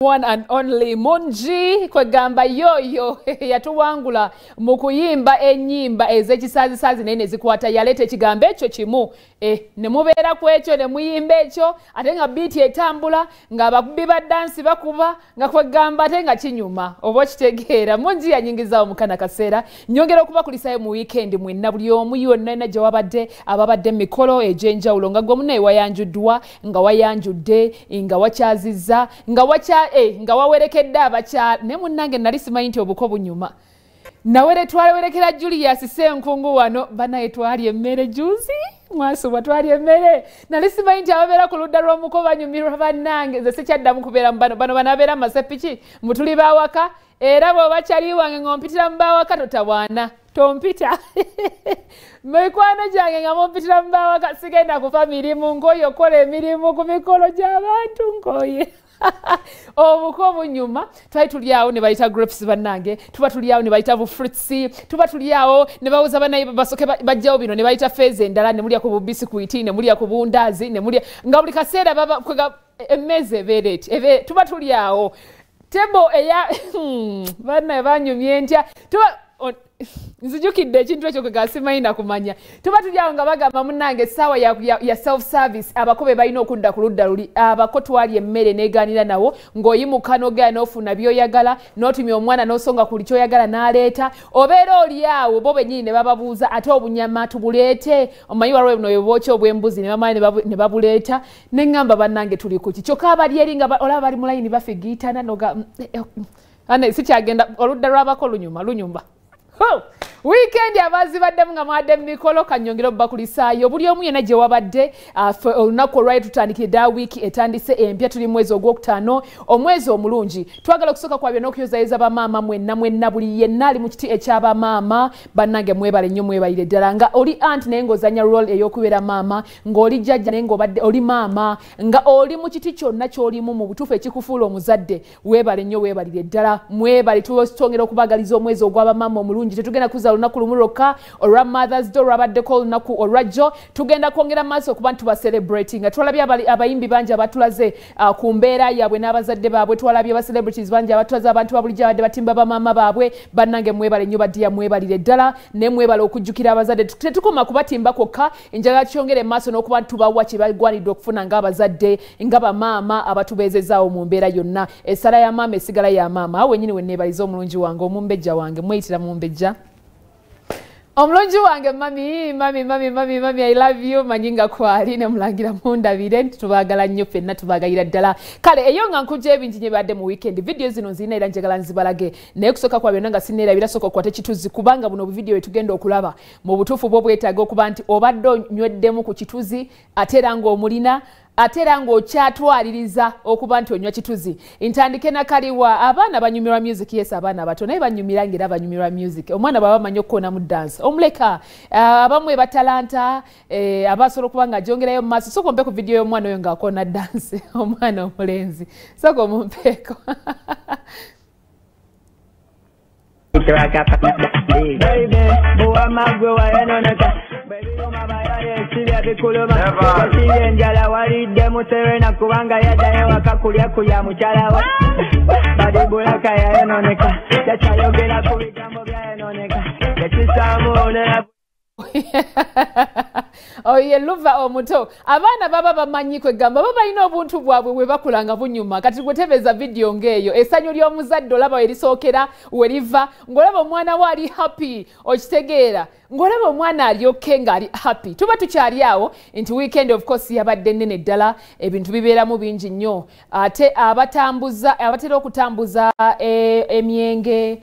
One and only Munji kwegamba yoyo yatuwangula mu kuyimba ennyimba ez'ekisazisazi naye ne zikwata yaleta ekigambo ekyo kimu ne mubeera ku ekyo ne muyimba ekyo ate nga biiti etambula nga abakubi ba dansi bakuba nga kwegamba ate nga kinyuma oba okitegeera. Munji yanyingizaawo mu kana kaseera nyongera okubakulisayo mu weekend mwenna buli omu yonna gye wabadde ababadde mikolo egy'enjawulo nga gwe munne wayanjuddwa nga wayanjudde nga wakyazizza nga wawerekedde abakyala ne munnange nali simanyi nti obuko bunyuma nawere twawerekera Julius Senkungu wano banaye twali emmere juzi mwasubwa twali emmere nali simanyi nti ababeera ku ludda lw'omuko banyumirwa bannange nze sikyaddamu kubeera mu bano banabeera masepiki mutuli bawaka era bw'oba kyali wange ng'ompitira mu bawaka totabwana tompita mikwano gyange nga mumpitira mu bawaka sigenda kufa mirimu nkoye okola emirimu ku mikolo gy'abantu nkoye obuko bunyuma twali tuli awo ne bayita grapes bannange tuba tuli awo ne bayita bufruitsi tuba tuli awo ne bawuza banaye basoke bajjawo bino ne bayita feze endala ne mulya ku bubisikuiti ne mulya ku bundazi ne mulya nga buli kaseera baba emmeze ebeereti tuba tuli awo tebo eya banaye banyumye ntya tuba nzijukidde ekintu ekyo kwega simanyi nakumanya tuba tuli awo nga bagamba munnange essaawa ya self service abakobe balina okudda ku ludda luli abako twali emmere neegaanira nawo ng'oyimuka n'ogenda n'ofuna by'oyagala n'otumya omwana n'osonga ku kyoyagala n'aleeta obeera oli awo bo bennyini ne bababuuza ate obunyama tubuleete omanyi waliwo buno obwokya obw'embuzi ne bamala ne babuleeta ne ŋŋamba bannange tuli ku ki kyokka abali eri nga olaba bali mu layini bafigiitana noga sikyagenda oludda lw'abako lunyumba weekend abazi baddemu nga mwadde mikolo kanyongera obubakulisaayo buli omu yena gye wabadde olunaku olwali tutandikidde wiiki etandise empya tuli mwezi ogwokutaano omwezi omulungi twagala okusooka kwa byonna okuyozayoza bamaama mwenna buli yenna ali mu kiti ekyabamaama bannange mwebale nnyo mwebalire ddala nga oli anti naye ng'ozanya role ey'okubeera maama ng'oli jjajja naye ng'obadde oli maama nga oli mu kiti kyonna ky'olimu mu butuufu ekikufuula omuzadde weebale nnyo weebalire ddala mwebale twongera okubagaliza omwezi ogw'abamaama omulungi tetugenda kuza lunaku lumu lwokka olwa Mothers Day olwabaddeko olunaku olwajjo tugenda kwongera maaso okuba ntuba celebrating nga twalabye abayimbi bangi abatulaze ku mbeera yaabwe n'abazadde baabwe twalabye aba celebrities bangi abatulaze abantu babulijjo abadde batimba bamaama baabwe bannange mwebale nnyo baddiya mwebalire ddala ne mwebale okujjukira abazadde tetukoma kubatimba kwokka enjagala kyongere maaso n'okuba ntubawa kye bagwanidde okufuna ng'abazadde nga bamaama abatubeezezaawo mu mbeera yonna essala ya maama esigala ya maama awo wennyini wenneebaliza omulungi wange omumbejja wange mweyitira mumbejja omulungi wange mami I love you manyinga kwali ne mulangira mundabire tubaagala nnyo ffenna tubaagalira ddala kale eyo nga nkujja ebingi nye badde mu weekend video zino nzina era njagala nzibalage naye kusooka kwa byonna nga sinneerabira sooka okwate kituzi kubanga buno obuvidiyo bwetugenda okulaba mu butuufu bwo bwetaaga okuba nti obadde onyweddemu ku kituzi ate era ng'omulina ate era ng'okyatwaliriza okuba nti onywa kituzi ntandike nakaliwa abaana banyumirwa music yes abaana abato naye banyumira ng'era banyumirwa music omwana baba bamanyi okukoona mu dansi omuleka abamu ebatalanta abasobola okuba nga agyongerayo mu maaso sooka ompe ku vidiyo y'omwana oyo ng'akoona dansi omwana omulenzi sooka omumpeeko njala walidde muserena kubanga yaddayo waka kulya kulya mukyala we badibulaka yayononeka yakyayogera ku bigambo byayononeka yakisamuonera oye luva omuto abaana baba bamanyi kwegamba baba balina obuntu bwabwe bwe bakulanga bunyuma kati gwetebeza vidiyo ng'eyo essanyu ly'omuzadde olaba erisookera weriva ng'olaba omwana we ali happy okitegeera ng'olaba omwana alyokke ng'ali happy tuba tukyali awo nti weekend of course yabadde nnene ddala ebintu bibeeramu bingi nnyo ate abatera okutambuza emyenge